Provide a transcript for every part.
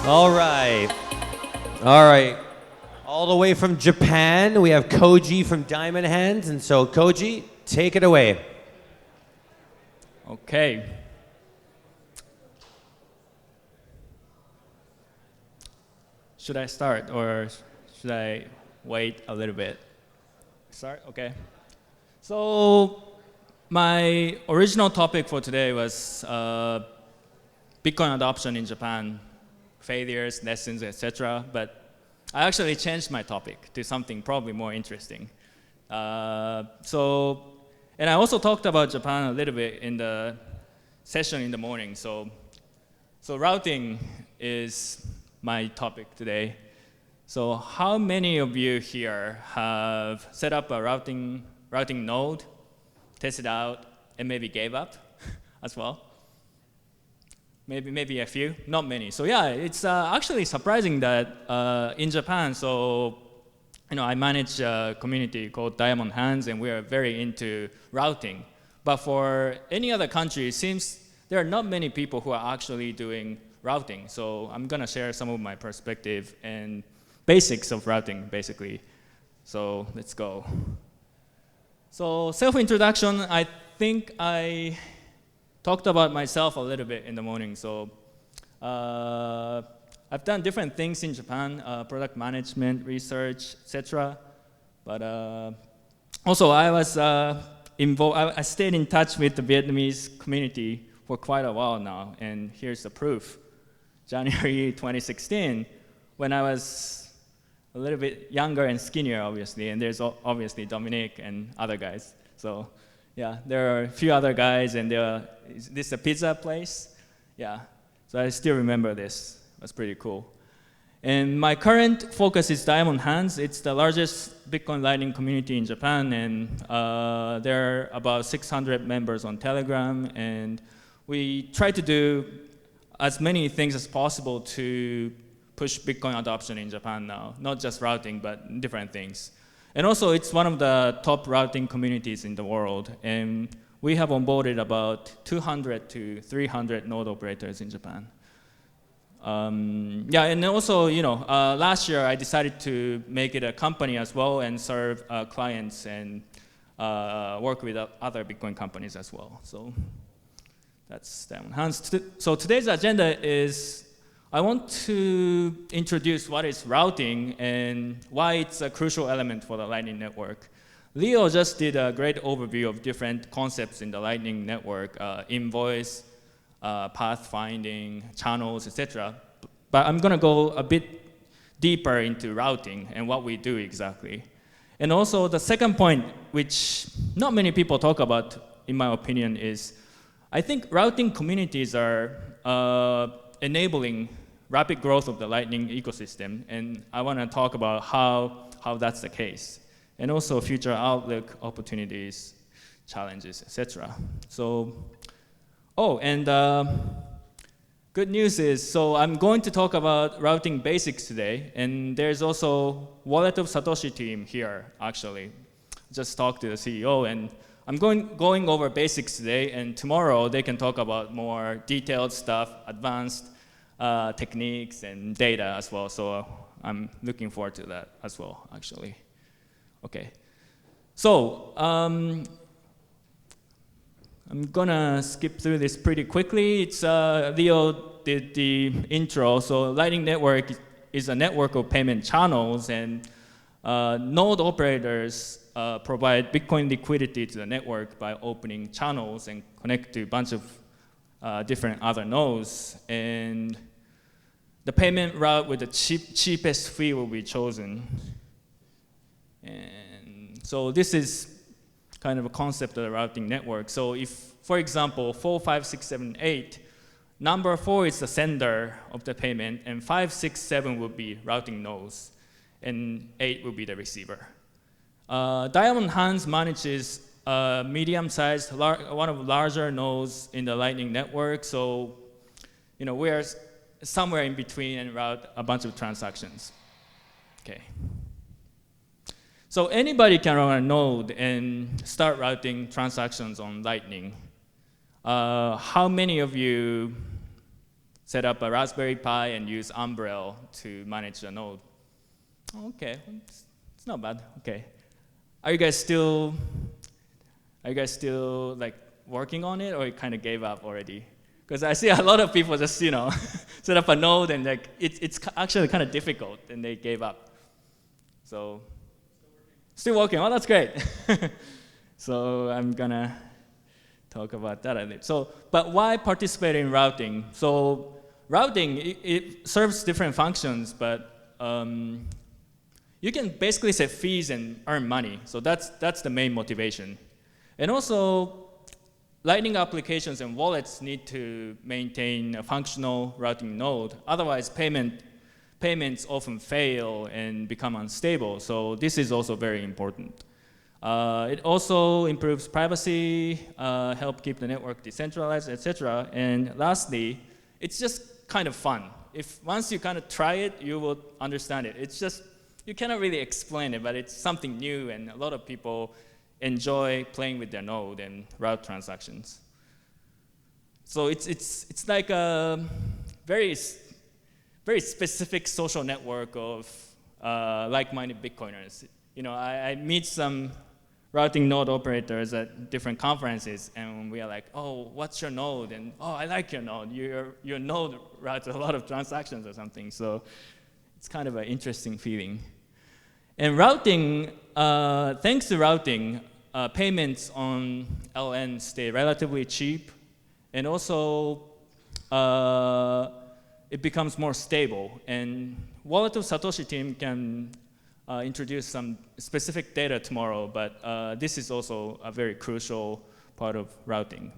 All right. All right. All the way from Japan, we have Koji from Diamond Hands. And so, Koji, take it away. Okay. Should I start or should I wait a little bit? Start? Okay. So, my original topic for today was Bitcoin adoption in Japan, failures, lessons, etc. But I actually changed my topic to something probably more interesting. And I also talked about Japan a little bit in the session in the morning. So routing is my topic today. So how many of you here have set up a routing node, tested out, and maybe gave up as well? Maybe a few, not many. So yeah, it's actually surprising that in Japan, I manage a community called Diamond Hands, and we are very into routing. But for any other country, it seems there are not many people who are actually doing routing. So I'm gonna share some of my perspective and basics of routing, basically. So let's go. So self-introduction, I think I talked about myself a little bit in the morning. So I've done different things in Japan, product management, research, etc. But also I was involved, I stayed in touch with the Vietnamese community for quite a while now, and here's the proof. January 2016, when I was a little bit younger and skinnier, obviously, and there's obviously Dominic and other guys. So yeah, there are a few other guys, and is this a pizza place? Yeah, so I still remember this. It was pretty cool. And my current focus is Diamond Hands. It's the largest Bitcoin Lightning community in Japan, and there are about 600 members on Telegram, and we try to do as many things as possible to push Bitcoin adoption in Japan now, not just routing, but different things. And also, it's one of the top routing communities in the world, and we have onboarded about 200 to 300 node operators in Japan. Yeah, and also, last year I decided to make it a company as well and serve clients and work with other Bitcoin companies as well. So that's Diamond Hands. So today's agenda is I want to introduce what is routing and why it's a crucial element for the Lightning Network. Leo just did a great overview of different concepts in the Lightning Network, invoice, pathfinding, channels, etc. But I'm going to go a bit deeper into routing and what we do exactly. And also the second point, which not many people talk about, in my opinion, is I think routing communities are enabling rapid growth of the Lightning ecosystem, and I want to talk about how that's the case, and also future outlook, opportunities, challenges, etc. So, good news is, so I'm going to talk about routing basics today, and there's also Wallet of Satoshi team here, actually. Just talked to the CEO, and I'm going over basics today, and tomorrow they can talk about more detailed stuff, advanced techniques and data as well. So I'm looking forward to that as well, actually. Okay. So I'm gonna skip through this pretty quickly. It's Leo did the intro. So Lightning Network is a network of payment channels, and node operators provide Bitcoin liquidity to the network by opening channels and connect to a bunch of different other nodes. And the payment route with the cheapest fee will be chosen. And so this is kind of a concept of the routing network. So if, for example, 4, 5, 6, 7, 8, number 4 is the sender of the payment, and 5, 6, 7 will be routing nodes, and 8 will be the receiver. Diamond Hands manages medium-sized, one of the larger nodes in the Lightning Network. So, we are somewhere in between and route a bunch of transactions. Okay. So anybody can run a node and start routing transactions on Lightning. How many of you set up a Raspberry Pi and use Umbrel to manage the node. Okay, it's not bad. Okay, are you guys still like working on it, or you kind of gave up already? Because I see a lot of people just set up a node and like it's actually kind of difficult, and they gave up. So still working. Oh, that's great. So I'm gonna talk about that a bit. So, but why participate in routing? So routing, it serves different functions, but you can basically set fees and earn money. So that's the main motivation. And also, Lightning applications and wallets need to maintain a functional routing node. Otherwise, payments often fail and become unstable. So this is also very important. It also improves privacy, help keep the network decentralized, etc. And lastly, it's just kind of fun. If once you kind of try it, you will understand it. It's just, you cannot really explain it, but it's something new, and a lot of people enjoy playing with their node and route transactions. So it's like a very specific social network of like-minded Bitcoiners. I meet some routing node operators at different conferences, and we are like, oh, what's your node? And oh, I like your node. Your node routes a lot of transactions or something. So it's kind of an interesting feeling. And routing, thanks to routing, payments on LN stay relatively cheap, and also it becomes more stable. And Wallet of Satoshi team can introduce some specific data tomorrow, but this is also a very crucial part of routing.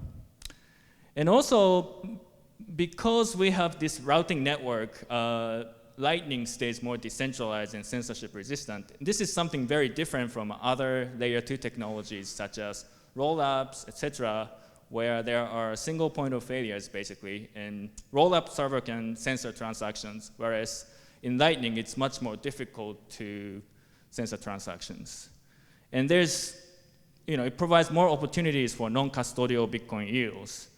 And also, because we have this routing network, Lightning stays more decentralized and censorship resistant. This is something very different from other layer 2 technologies such as rollups, etc., where there are single point of failures basically, and rollup server can censor transactions, whereas in Lightning it's much more difficult to censor transactions. And there's, it provides more opportunities for non-custodial Bitcoin yields.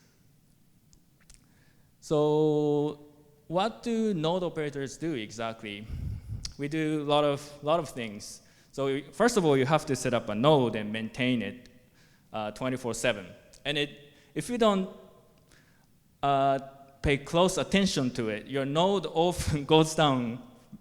So what do node operators do exactly? We do a lot of things. So first of all, you have to set up a node and maintain it 24/7. And if you don't pay close attention to it, your node often goes down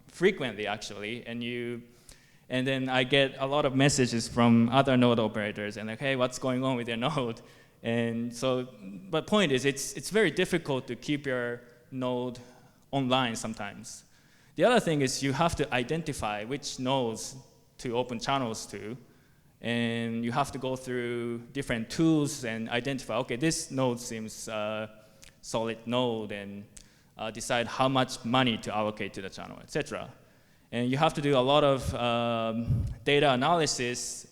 frequently, actually. And then I get a lot of messages from other node operators and like, hey, what's going on with your node? And so, but point is, it's very difficult to keep your node online sometimes. The other thing is you have to identify which nodes to open channels to, and you have to go through different tools and identify, okay, this node seems solid node, and decide how much money to allocate to the channel, etc. And you have to do a lot of data analysis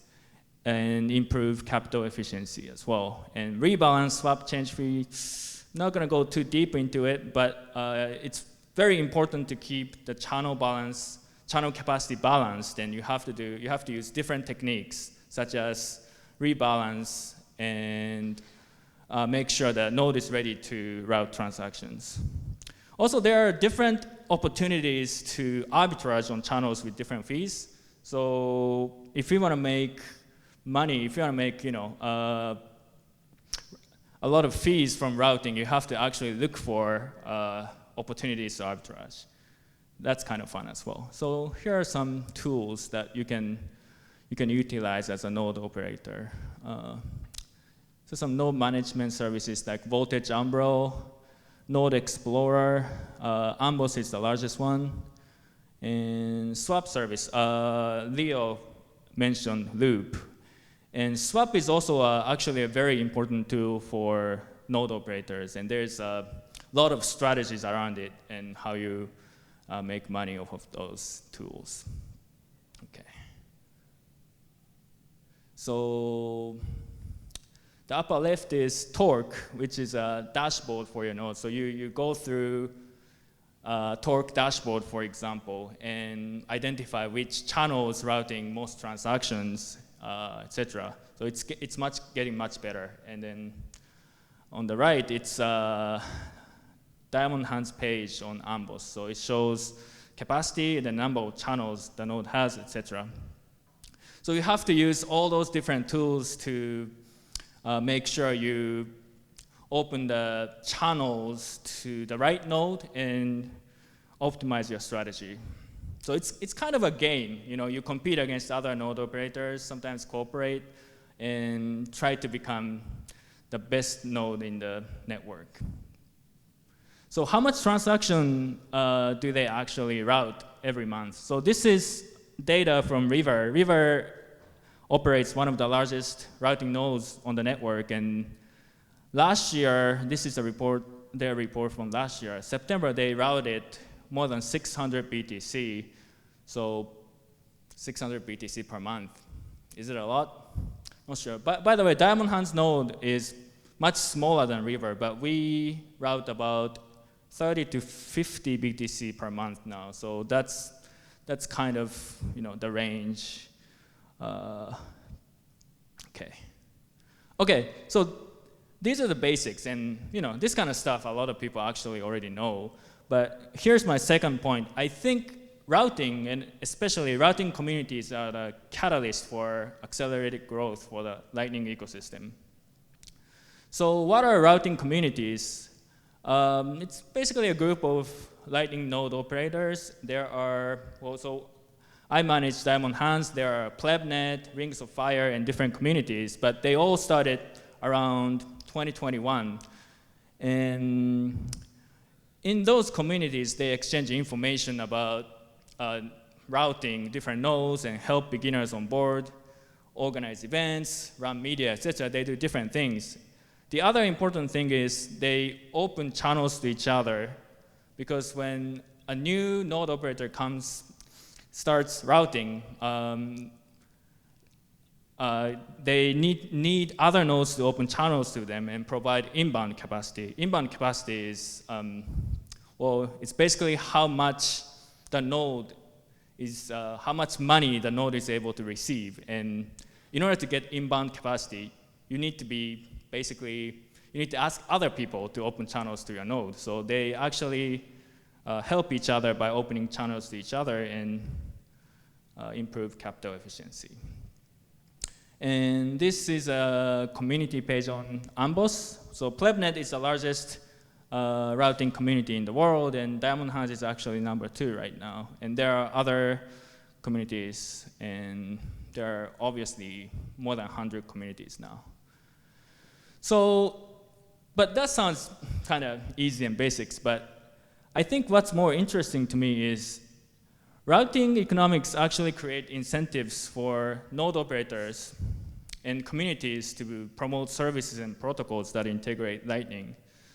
and improve capital efficiency as well. And rebalance, swap, change fee, not gonna go too deep into it, but it's very important to keep the channel capacity balanced, and you have to use different techniques such as rebalance and make sure that node is ready to route transactions. Also, there are different opportunities to arbitrage on channels with different fees. So if you want to make money, if you want to make a lot of fees from routing, you have to actually look for opportunities to arbitrage. That's kind of fun as well. So here are some tools that you can utilize as a node operator. So some node management services like Voltage Umbrel, Node Explorer, Ambos is the largest one, and Swap service. Leo mentioned Loop. And Swap is also actually a very important tool for node operators, and there's a lot of strategies around it and how you make money off of those tools. Okay. So the upper left is Torque, which is a dashboard for your node. So you go through Torque dashboard, for example, and identify which channel is routing most transactions, etc. So it's getting much better. And then on the right, it's Diamond Hands page on Ambos. So it shows capacity, the number of channels the node has, etc. So you have to use all those different tools to make sure you open the channels to the right node and optimize your strategy. So it's kind of a game. You know, you compete against other node operators, sometimes cooperate, and try to become the best node in the network. So how much transaction do they actually route every month? So this is data from River. River operates one of the largest routing nodes on the network, and last year, this is a report, their report from last year. September, they routed more than 600 BTC, so 600 BTC per month. Is it a lot? Not sure. But by the way, Diamond Hands node is much smaller than River, but we route about 30 to 50 BTC per month now. So that's kind of, you know, the range. Okay, so these are the basics, and you know, this kind of stuff a lot of people actually already know. But here's my second point. I think routing, and especially routing communities, are the catalyst for accelerated growth for the Lightning ecosystem. So what are routing communities? It's basically a group of Lightning node operators. There are, well, so I manage Diamond Hands. There are PlebNet, Rings of Fire, and different communities, but they all started around 2021. And in those communities, they exchange information about routing different nodes and help beginners on board, organize events, run media, etc. They do different things. The other important thing is they open channels to each other, because when a new node operator starts routing, they need other nodes to open channels to them and provide inbound capacity. Inbound capacity is, well, it's basically how much the node is, how much money the node is able to receive. And in order to get inbound capacity, you need to be basically, you need to ask other people to open channels to your node. So they actually help each other by opening channels to each other and improve capital efficiency. And this is a community page on Ambos. So PlebNet is the largest routing community in the world, and Diamond Hands is actually number 2 right now. And there are other communities, and there are obviously more than 100 communities now. So, but that sounds kind of easy and basics, but I think what's more interesting to me is routing economics actually create incentives for node operators and communities to promote services and protocols that integrate Lightning.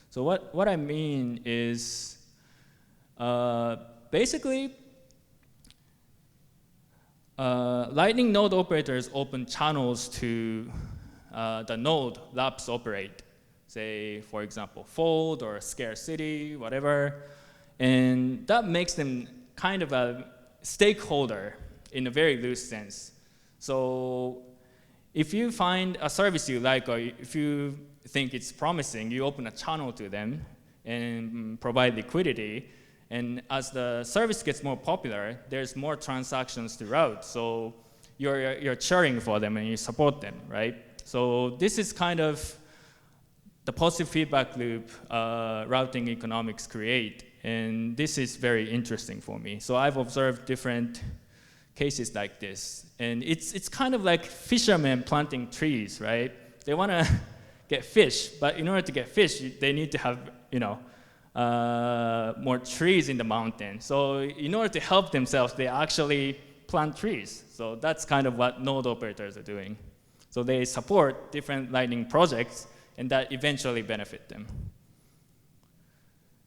So what I mean is basically Lightning node operators open channels to the node labs operate. Say, for example, Fold or Scarcity, whatever. And that makes them kind of a stakeholder in a very loose sense. So if you find a service you like, or if you think it's promising, you open a channel to them and provide liquidity. And as the service gets more popular, there's more transactions to route. So you're cheering for them and you support them, right? So this is kind of the positive feedback loop routing economics create. And this is very interesting for me. So I've observed different cases like this. And it's kind of like fishermen planting trees, right? They want to get fish, but in order to get fish, they need to have, you know, more trees in the mountain. So in order to help themselves, they actually plant trees. So that's kind of what node operators are doing. So they support different Lightning projects, and that eventually benefit them.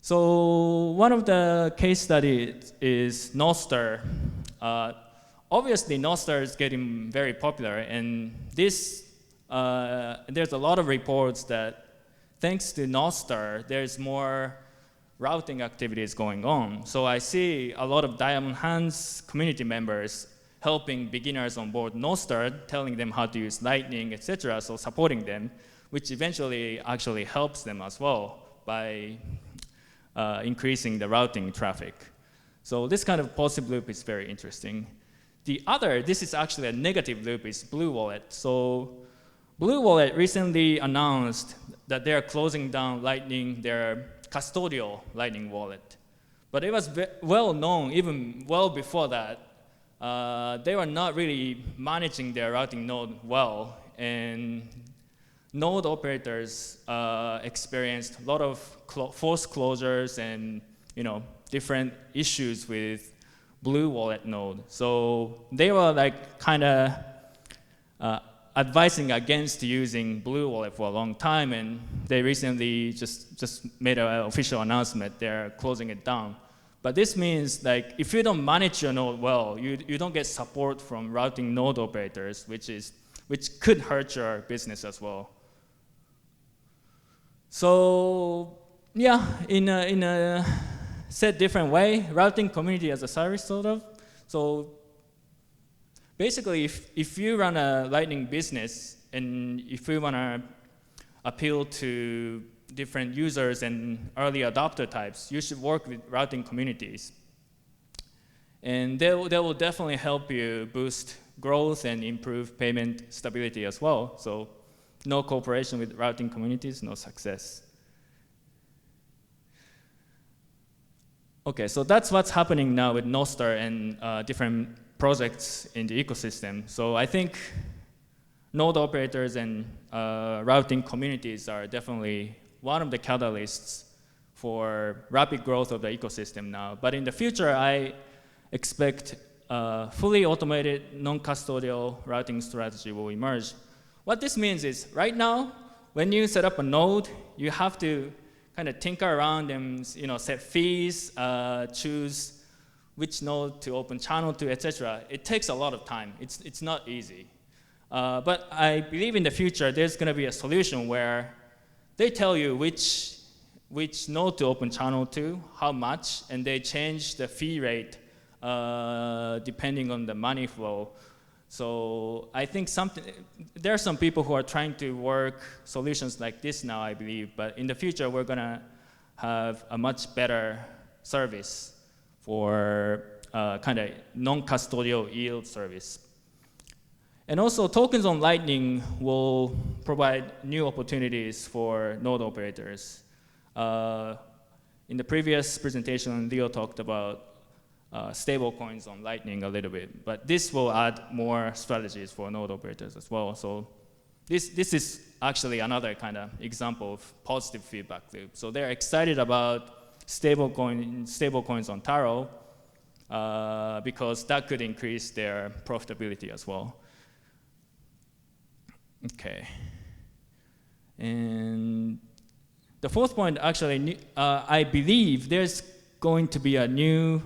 So one of the case studies is Nostr. Obviously, Nostr is getting very popular, and this there's a lot of reports that thanks to Nostr, there's more routing activities going on. So I see a lot of Diamond Hands community members helping beginners on board Nostr, telling them how to use Lightning, etc., so supporting them, which eventually actually helps them as well by increasing the routing traffic. So this kind of positive loop is very interesting. The other, this is actually a negative loop, is Blue Wallet. So Blue Wallet recently announced that they're closing down Lightning, their custodial Lightning wallet. But it was well known, even well before that, they were not really managing their routing node well, and node operators experienced a lot of forced closures and different issues with Blue Wallet node. So they were like kind of advising against using Blue Wallet for a long time, and they recently just made an official announcement they're closing it down. But this means like if you don't manage your node well, you don't get support from routing node operators, which could hurt your business as well. So yeah, in a said different way, routing community as a service sort of. So basically, if you run a Lightning business and if you want to appeal to different users and early adopter types, you should work with routing communities. And they will definitely help you boost growth and improve payment stability as well. So no cooperation with routing communities, no success. Okay, so that's what's happening now with Nostr and different projects in the ecosystem. So I think node operators and routing communities are definitely one of the catalysts for rapid growth of the ecosystem now. But in the future, I expect fully automated, non-custodial routing strategy will emerge. What this means is, right now, when you set up a node, you have to kind of tinker around and set fees, choose which node to open channel to, etc. It takes a lot of time. It's not easy. But I believe in the future, there's going to be a solution where they tell you which node to open channel to, how much, and they change the fee rate depending on the money flow. So I think there are some people who are trying to work solutions like this now, I believe, but in the future we're going to have a much better service for kind of non-custodial yield service. And also tokens on Lightning will provide new opportunities for node operators. In the previous presentation, Leo talked about stable coins on Lightning a little bit, but this will add more strategies for node operators as well. So this is actually another kind of example of positive feedback loop. So they're excited about stable coins on Taro because that could increase their profitability as well. Okay. And the fourth point, actually, I believe there's going to be a new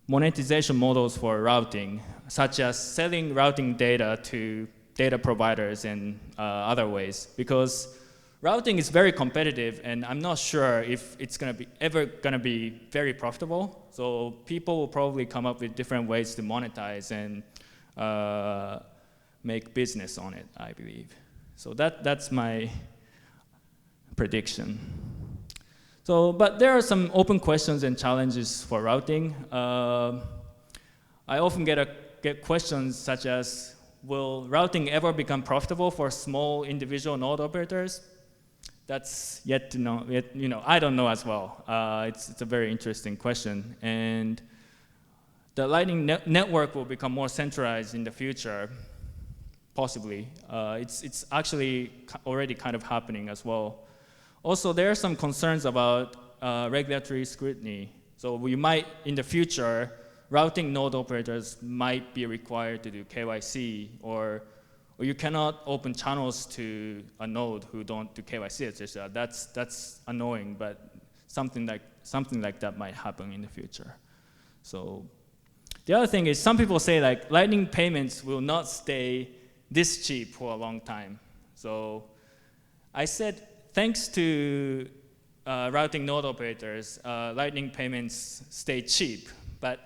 monetization models for routing, such as selling routing data to data providers and other ways, because routing is very competitive, and I'm not sure if it's ever going to be very profitable. So people will probably come up with different ways to monetize and make business on it, I believe. So that's my prediction. So, but there are some open questions and challenges for routing. I often get questions such as, will routing ever become profitable for small individual node operators? That's yet to know. I don't know as well. It's a very interesting question. And the Lightning network will become more centralized in the future, possibly. It's actually already kind of happening as well. Also, there are some concerns about regulatory scrutiny. So we might, in the future, routing node operators might be required to do KYC, or you cannot open channels to a node who don't do KYC, etc. That's annoying, but something like that might happen in the future. So the other thing is, some people say like Lightning payments will not stay this cheap for a long time. So I said, thanks to routing node operators, Lightning payments stay cheap, but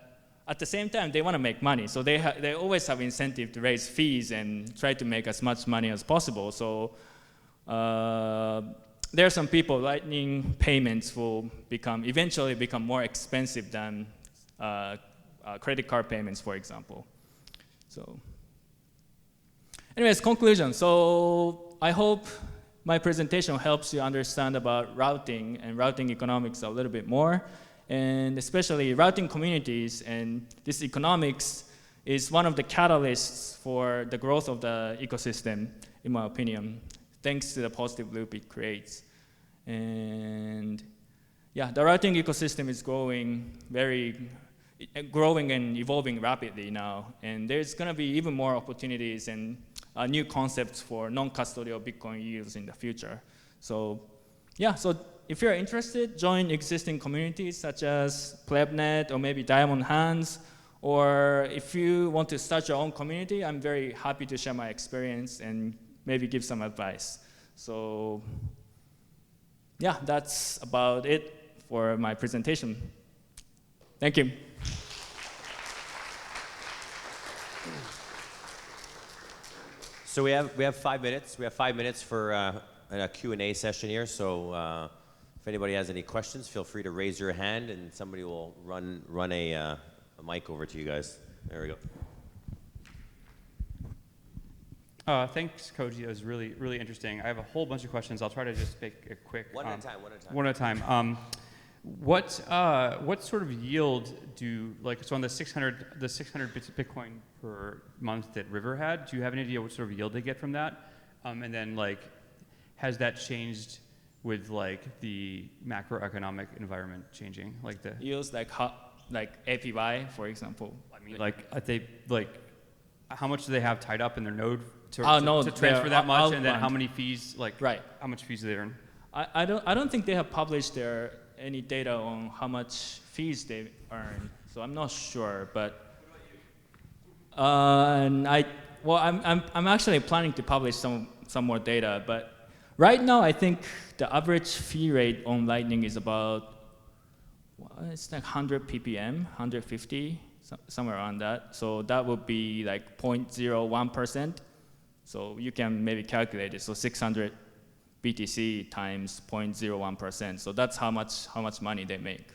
at the same time, they want to make money. So they always have incentive to raise fees and try to make as much money as possible. So there are some people, Lightning payments will eventually become more expensive than credit card payments, for example. So, anyways, conclusion. So I hope my presentation helps you understand about routing and routing economics a little bit more, and especially routing communities. And this economics is one of the catalysts for the growth of the ecosystem, in my opinion, thanks to the positive loop it creates. And yeah, the routing ecosystem is growing and evolving rapidly now. And there's going to be even more opportunities and new concepts for non-custodial Bitcoin use in the future. So yeah, so if you're interested, join existing communities such as PlebNet or maybe Diamond Hands. Or if you want to start your own community, I'm very happy to share my experience and maybe give some advice. So yeah, that's about it for my presentation. Thank you. So we have 5 minutes. We have 5 minutes for a Q&A session here. So if anybody has any questions, feel free to raise your hand, and somebody will run a mic over to you guys. There we go. Thanks, Koji. That was really, really interesting. I have a whole bunch of questions. I'll try to just make a quick... One at a time. One at a time. What sort of yield so on the 600 Bitcoin per month that River had, do you have any idea what sort of yield they get from that? And then has that changed with the macroeconomic environment changing? Use APY, for example. I mean, how much do they have tied up in their node to transfer that much, and then how many fees, how much fees do they earn? I don't think they have published any data on how much fees they earn, so I'm not sure. But I'm actually planning to publish some more data. But right now, I think the average fee rate on Lightning is about it's 100 ppm, 150, somewhere around that. So that would be 0.01%. So you can maybe calculate it. So 600 BTC times 0.01%. So that's how much money they make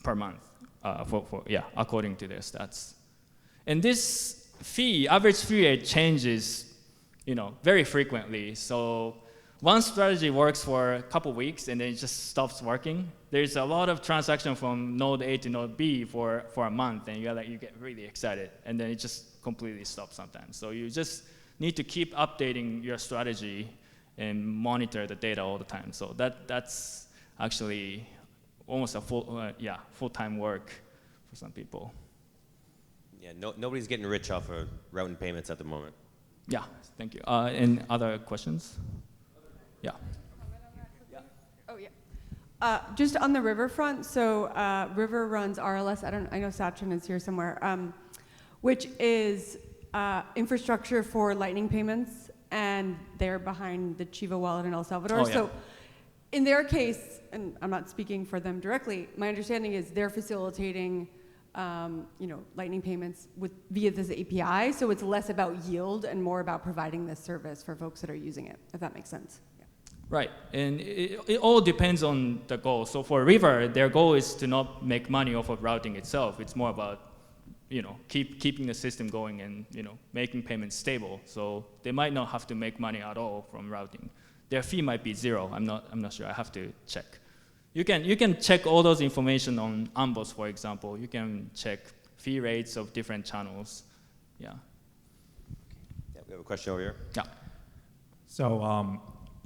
per month. According to their stats. And this average fee rate changes, very frequently. So one strategy works for a couple weeks and then it just stops working. There's a lot of transaction from node A to node B for a month, and you get really excited, and then it just completely stops sometimes. So you just need to keep updating your strategy and monitor the data all the time. So that's actually almost a full-time work for some people. Yeah, nobody's getting rich off of routing payments at the moment. Yeah, thank you. Any other questions? Yeah. Oh, yeah. Just on the River front, so River runs RLS, I know Sachin is here somewhere, which is infrastructure for Lightning payments, and they're behind the Chiva wallet in El Salvador. Oh, yeah. So in their case, and I'm not speaking for them directly, my understanding is they're facilitating Lightning payments via this API, so it's less about yield and more about providing this service for folks that are using it, if that makes sense. Yeah. Right, and it all depends on the goal. So for River, their goal is to not make money off of routing itself. It's more about keeping the system going and making payments stable. So they might not have to make money at all from routing. Their fee might be zero. I'm not sure. I have to check. You can check all those information on Ambos, for example. You can check fee rates of different channels. Yeah. Yeah, we have a question over here. Yeah. So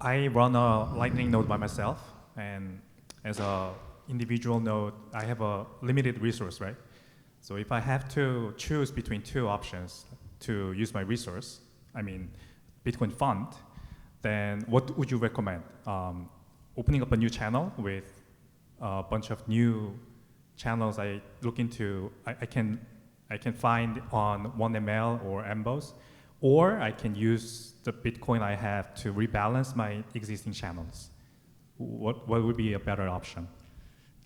I run a Lightning node by myself, and as an individual node, I have a limited resource, right? So if I have to choose between two options to use my resource, I mean Bitcoin fund, then what would you recommend? Opening up a new channel with a bunch of new channels I look into, I can find on 1ML or Ambos, or I can use the Bitcoin I have to rebalance my existing channels. What would be a better option?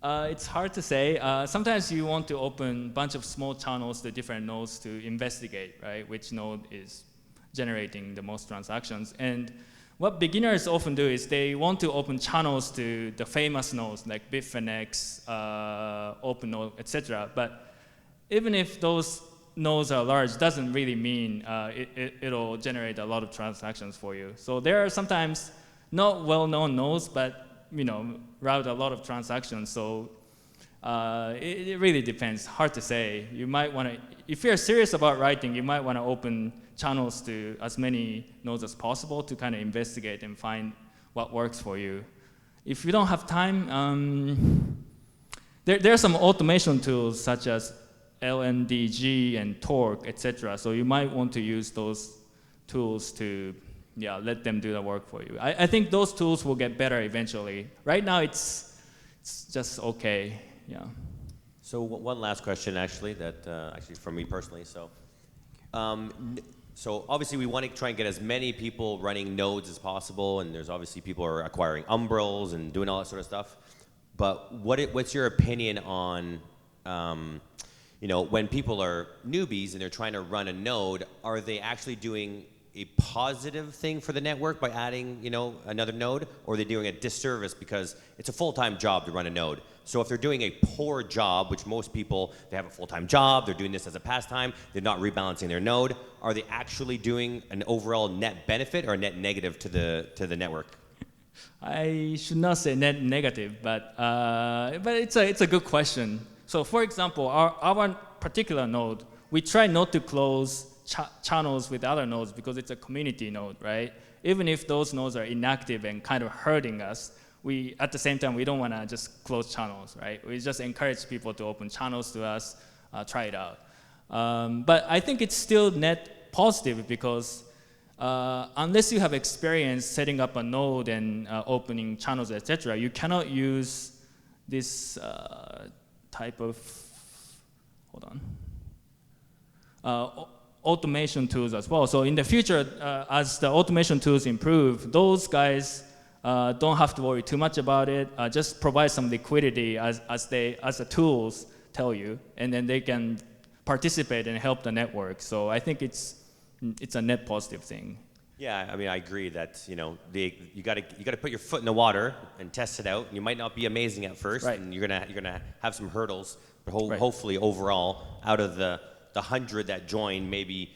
It's hard to say. Sometimes you want to open a bunch of small channels to different nodes to investigate, right? Which node is generating the most transactions. And what beginners often do is they want to open channels to the famous nodes like Bitfinex, OpenNode, etc. But even if those nodes are large, doesn't really mean it'll generate a lot of transactions for you. So there are sometimes not well-known nodes, but route a lot of transactions. So it really depends. Hard to say. You might want to, if you're serious about writing, you might want to open channels to as many nodes as possible to kind of investigate and find what works for you. If you don't have time, there are some automation tools such as LNDG and Torque, etc. So you might want to use those tools to let them do the work for you. I think those tools will get better eventually. Right now it's just okay. Yeah. So one last question, actually, that actually from me personally. So, so obviously we want to try and get as many people running nodes as possible, and there's obviously people are acquiring umbrels and doing all that sort of stuff. But what's your opinion on, when people are newbies and they're trying to run a node, are they actually doing a positive thing for the network by adding, another node, or are they doing a disservice because it's a full-time job to run a node? So if they're doing a poor job, which most people, they have a full-time job, they're doing this as a pastime, they're not rebalancing their node, are they actually doing an overall net benefit or a net negative to the network? I should not say net negative, but it's a good question. So for example, our particular node, we try not to close channels with other nodes because it's a community node, right? Even if those nodes are inactive and kind of hurting us, at the same time, we don't want to just close channels, right? We just encourage people to open channels to us, try it out. But I think it's still net positive because unless you have experience setting up a node and opening channels, etc., you cannot use this type of, automation tools as well. So in the future, as the automation tools improve, those guys don't have to worry too much about it. Just provide some liquidity as the tools tell you, and then they can participate and help the network. So I think it's a net positive thing. Yeah, I mean, I agree that you got to put your foot in the water and test it out. You might not be amazing at first, right. And you're gonna have some hurdles. But Right. hopefully, overall, out of the 100 that join, maybe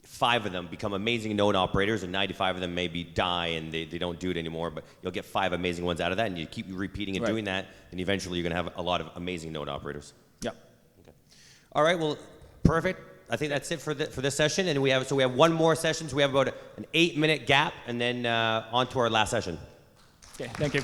5 of them become amazing node operators, and 95 of them maybe die and they don't do it anymore. But you'll get 5 amazing ones out of that, and you keep repeating and Right. doing that, and eventually you're gonna have a lot of amazing node operators. Yeah. Okay. All right. Well, perfect. I think that's it for this session, and we have one more session. So we have about an 8-minute gap, and then on to our last session. Okay. Thank you.